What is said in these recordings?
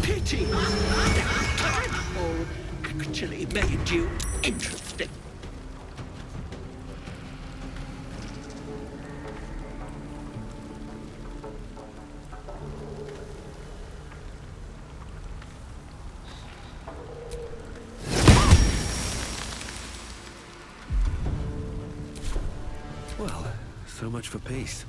Pity! All actually made you interesting. Well, so much for peace.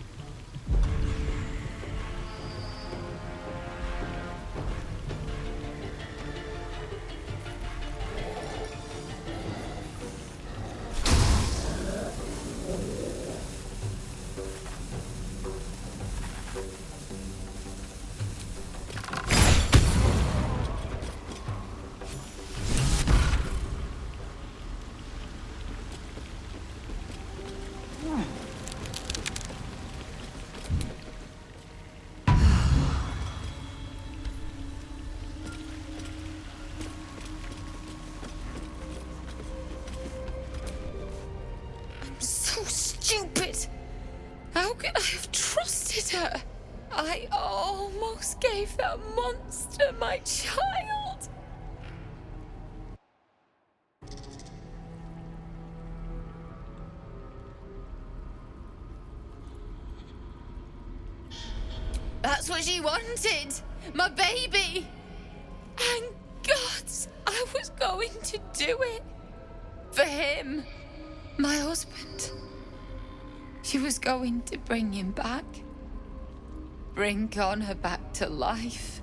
So stupid! How could I have trusted her? I almost gave that monster my child! That's what she wanted! My baby! And God, I was going to do it! For him! My husband. She was going to bring him back. Bring Connor back to life.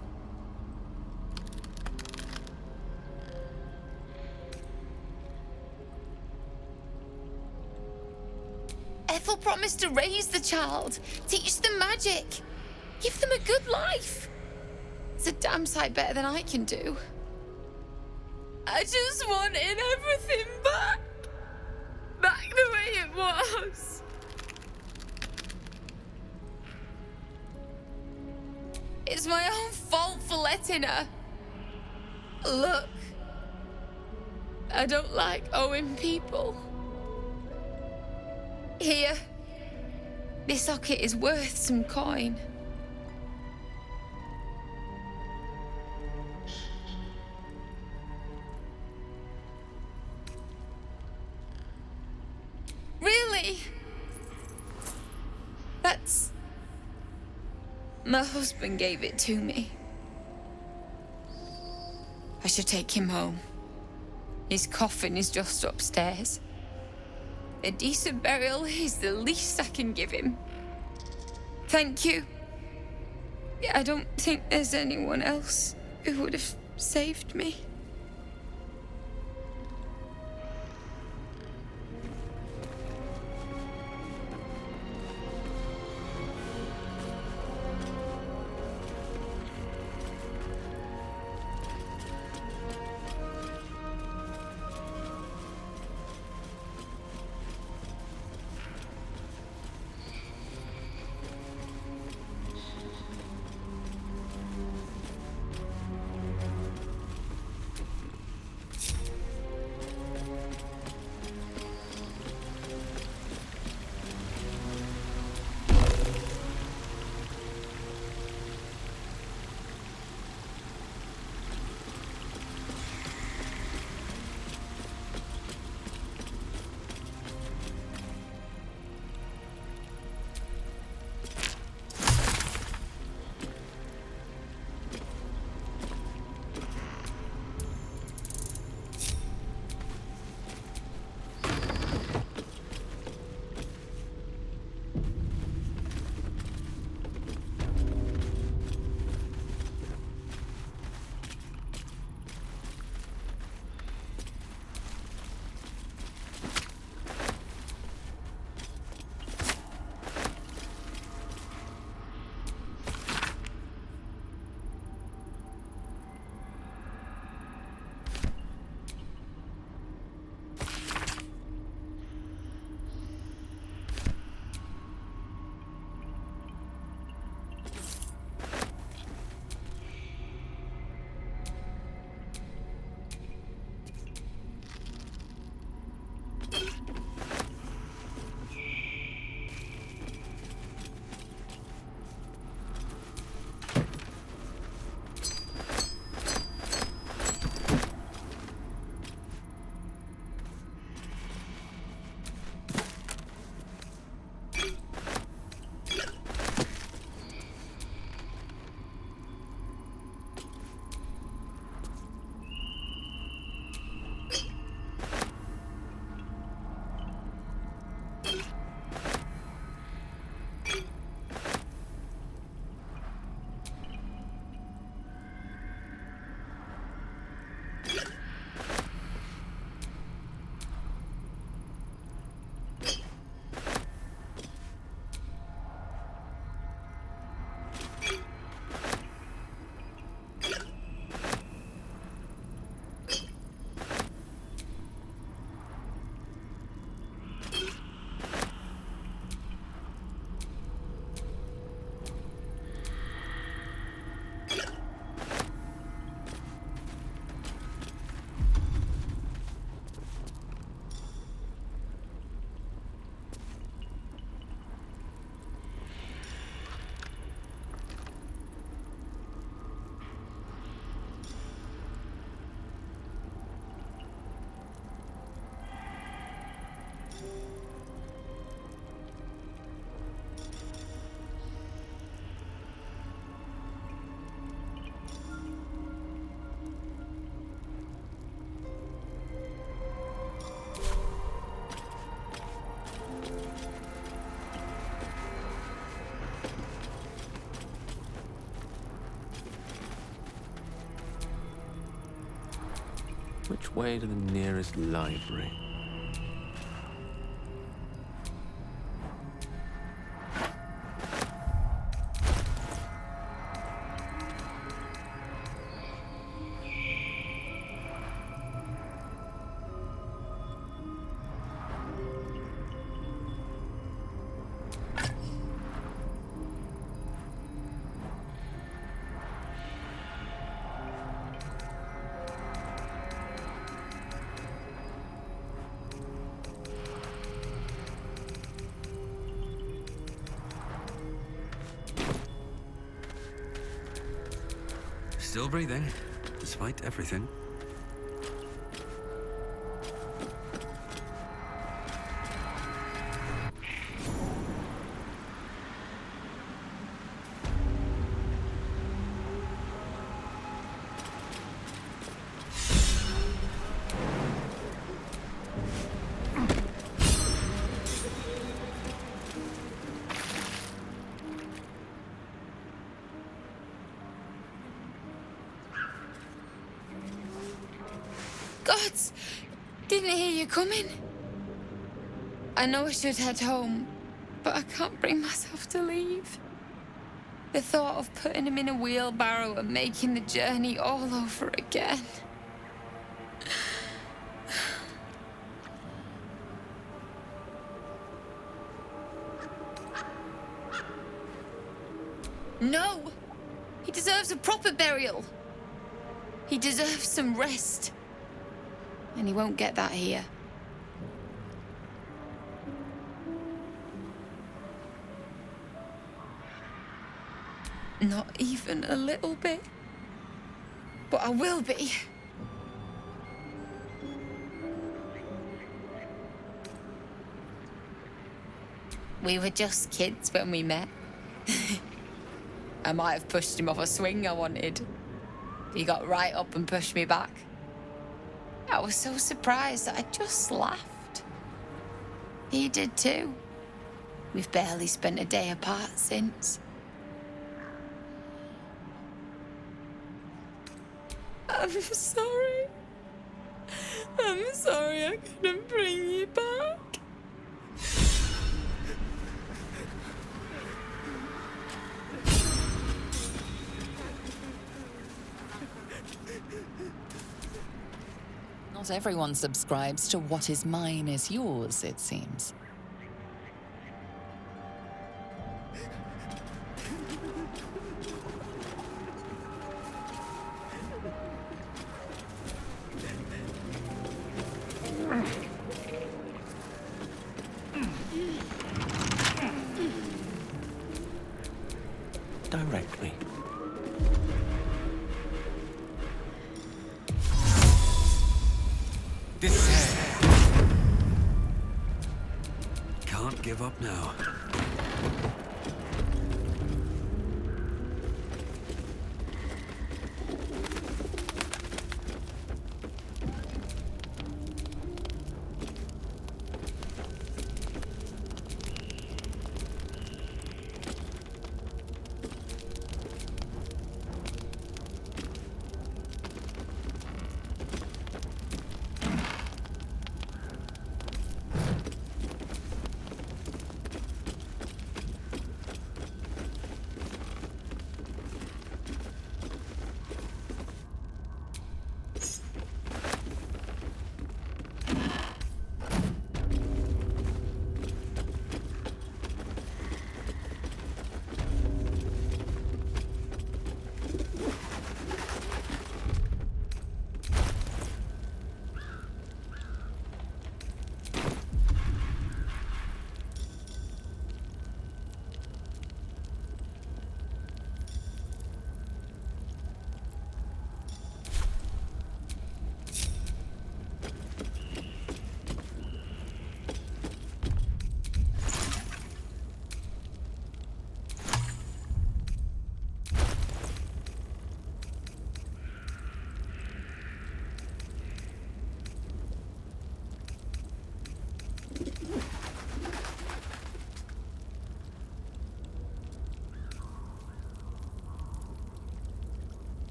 Ethel promised to raise the child, teach them magic, give them a good life. It's a damn sight better than I can do. I just wanted everything back. Back the way it was. It's my own fault for letting her. Look, I don't like owing people. Here, this socket is worth some coin. Really? That's... My husband gave it to me. I should take him home. His coffin is just upstairs. A decent burial is the least I can give him. Thank you. I don't think there's anyone else who would have saved me. Which way to the nearest library? Still breathing, despite everything. Gods! Didn't hear you coming. I know I should head home, but I can't bring myself to leave. The thought of putting him in a wheelbarrow and making the journey all over again. No! He deserves a proper burial. He deserves some rest. And he won't get that here. Not even a little bit. But I will be. We were just kids when we met. I might have pushed him off a swing I wanted. He got right up and pushed me back. I was so surprised that I just laughed. He did too. We've barely spent a day apart since. I'm sorry. I'm sorry I couldn't bring you back. Not everyone subscribes to what is mine is yours, it seems. Directly. Can't give up now.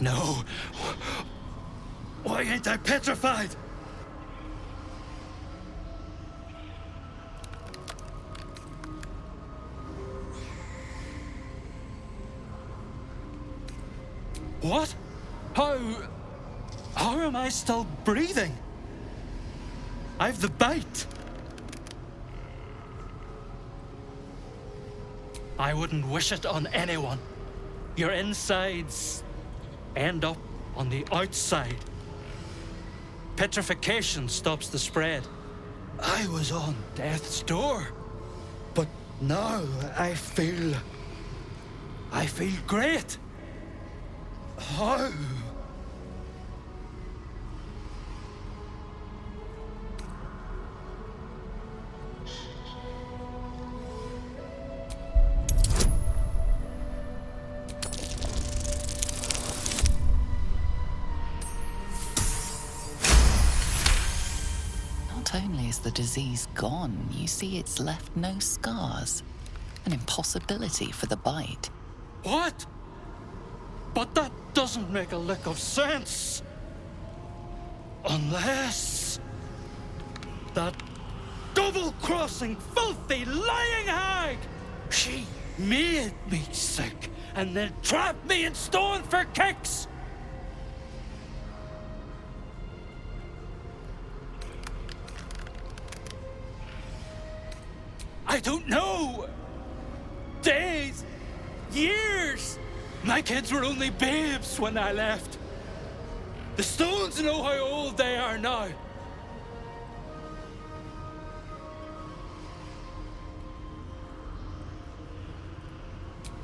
No. Why ain't I petrified? What? How am I still breathing? I've the bite. I wouldn't wish it on anyone. Your insides end up on the outside. Petrification stops the spread. I was on death's door. But now I feel great. How? Not only is the disease gone, you see it's left no scars. An impossibility for the bite. What? But that doesn't make a lick of sense. Unless that double-crossing, filthy, lying hag, she made me sick and then trapped me in stone for kicks. I don't know. Days, years. My kids were only babes when I left. The stones know how old they are now.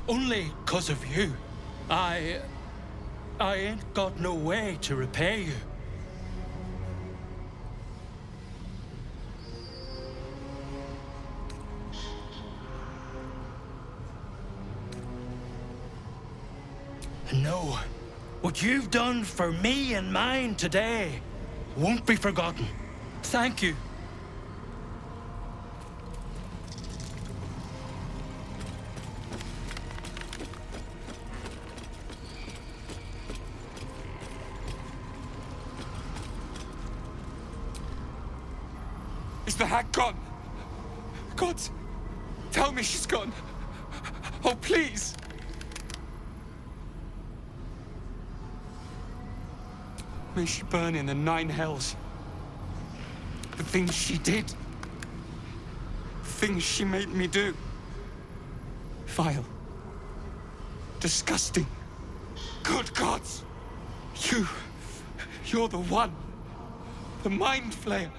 Only 'cause of you. I ain't got no way to repay you. No, what you've done for me and mine today won't be forgotten. Thank you. Is the hag gone? God, tell me she's gone. Oh, please. May she burn in the 9 hells. The things she did. The things she made me do. Vile. Disgusting. Good gods. You're the one. The mind flayer.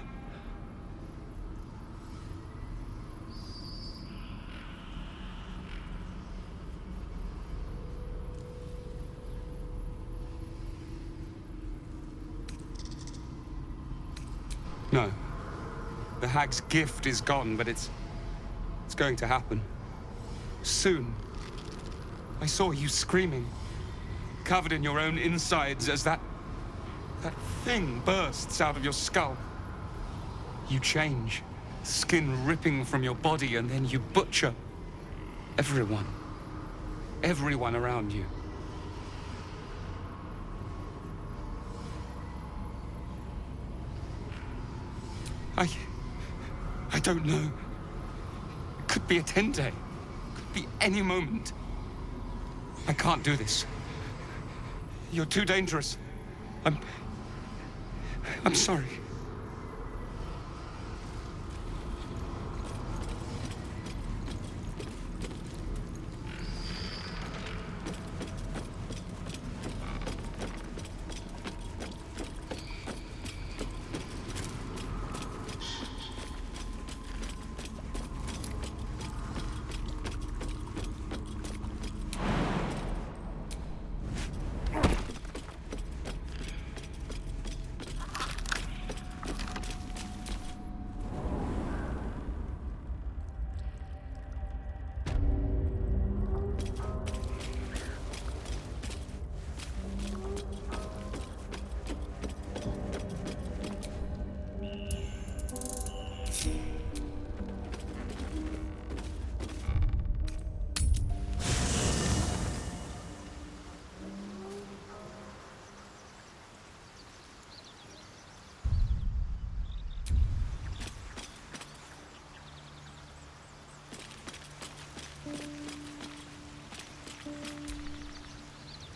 No. The hag's gift is gone, but it's going to happen. Soon. I saw you screaming, covered in your own insides as that thing bursts out of your skull. You change, skin ripping from your body, and then you butcher everyone. Everyone around you. I don't know. It could be a 10-day. Could be any moment. I can't do this. You're too dangerous. I'm sorry.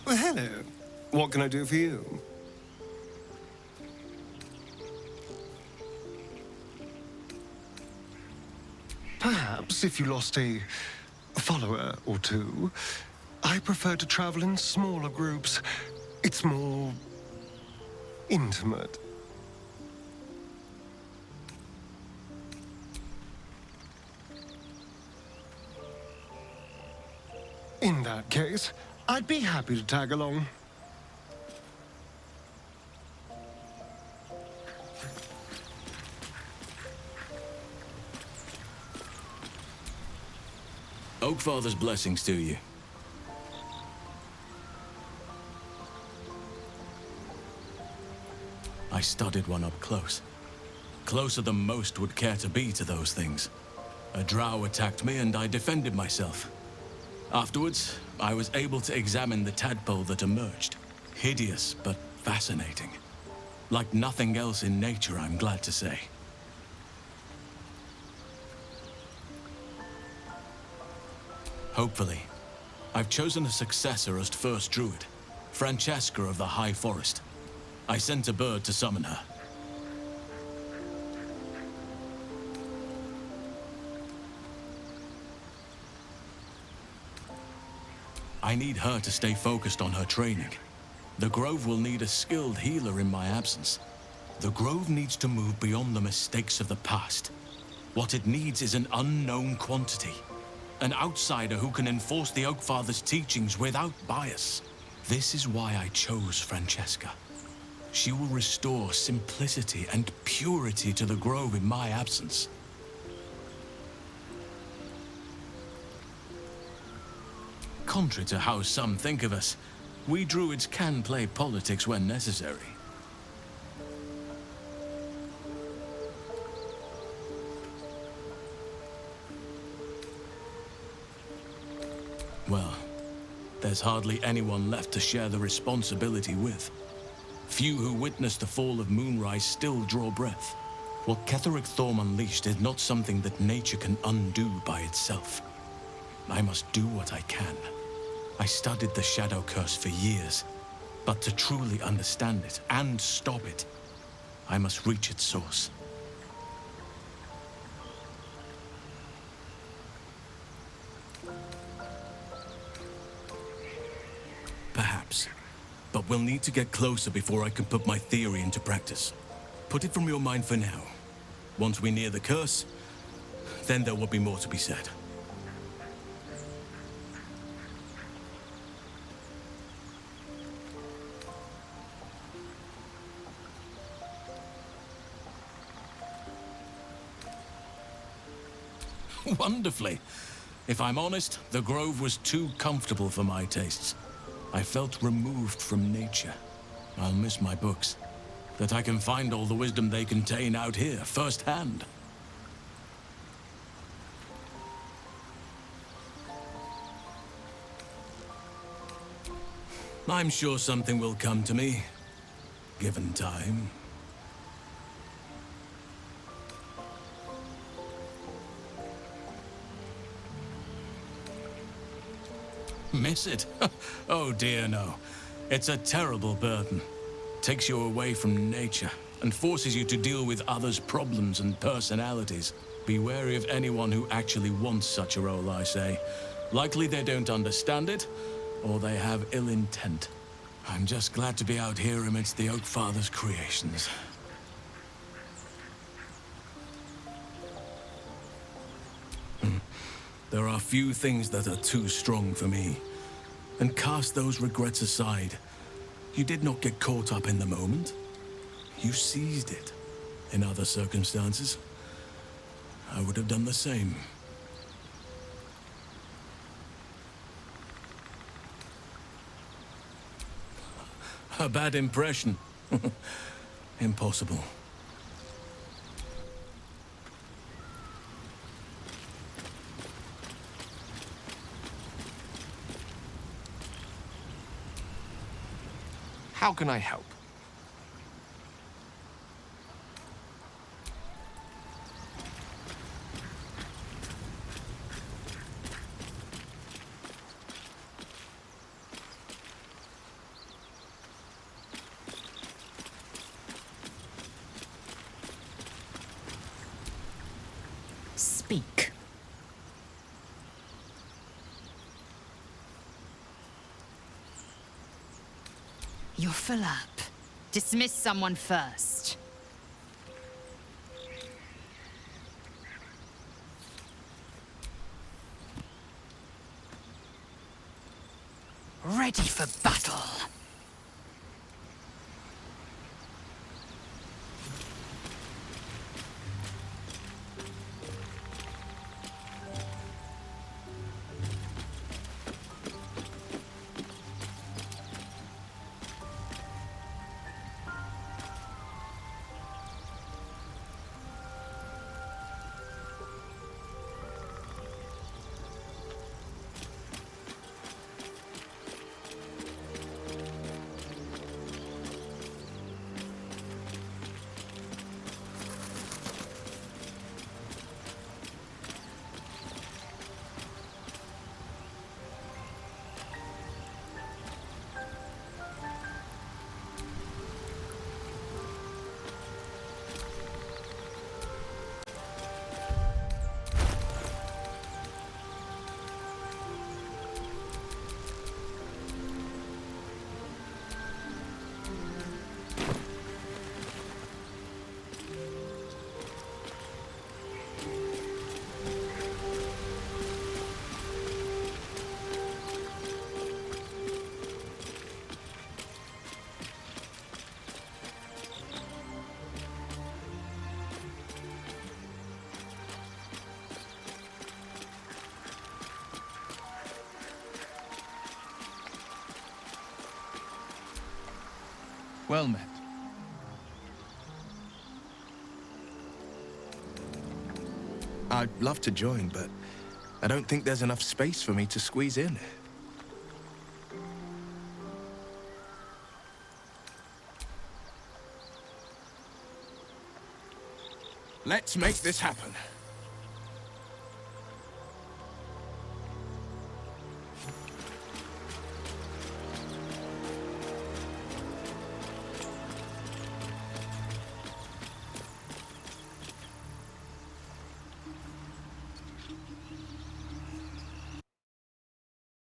Well, hello. What can I do for you? Perhaps if you lost a follower or two, I prefer to travel in smaller groups. It's more intimate. In that case, I'd be happy to tag along. Oakfather's blessings to you. I studied one up close. Closer than most would care to be to those things. A drow attacked me and I defended myself. Afterwards, I was able to examine the tadpole that emerged. Hideous, but fascinating. Like nothing else in nature, I'm glad to say. Hopefully. I've chosen a successor as first druid, Francesca of the High Forest. I sent a bird to summon her. I need her to stay focused on her training. The Grove will need a skilled healer in my absence. The Grove needs to move beyond the mistakes of the past. What it needs is an unknown quantity. An outsider who can enforce the Oakfather's teachings without bias. This is why I chose Francesca. She will restore simplicity and purity to the Grove in my absence. Contrary to how some think of us, we druids can play politics when necessary. Well, there's hardly anyone left to share the responsibility with. Few who witnessed the fall of Moonrise still draw breath. What Ketheric Thorm unleashed is not something that nature can undo by itself. I must do what I can. I studied the Shadow Curse for years, but to truly understand it and stop it, I must reach its source. Perhaps. But we'll need to get closer before I can put my theory into practice. Put it from your mind for now. Once we near the curse, then there will be more to be said. Wonderfully. If I'm honest, the Grove was too comfortable for my tastes. I felt removed from nature. I'll miss my books. That I can find all the wisdom they contain out here, firsthand. I'm sure something will come to me, given time. Miss it? Oh dear, no. It's a terrible burden. Takes you away from nature and forces you to deal with others' problems and personalities. Be wary of anyone who actually wants such a role, I say. Likely they don't understand it, or they have ill intent. I'm just glad to be out here amidst the Oakfather's creations. There are few things that are too strong for me. And cast those regrets aside. You did not get caught up in the moment. You seized it. In other circumstances, I would have done the same. A bad impression. Impossible. How can I help? You're full up. Dismiss someone first. Ready for battle. Well met. I'd love to join, but I don't think there's enough space for me to squeeze in. Let's make this happen.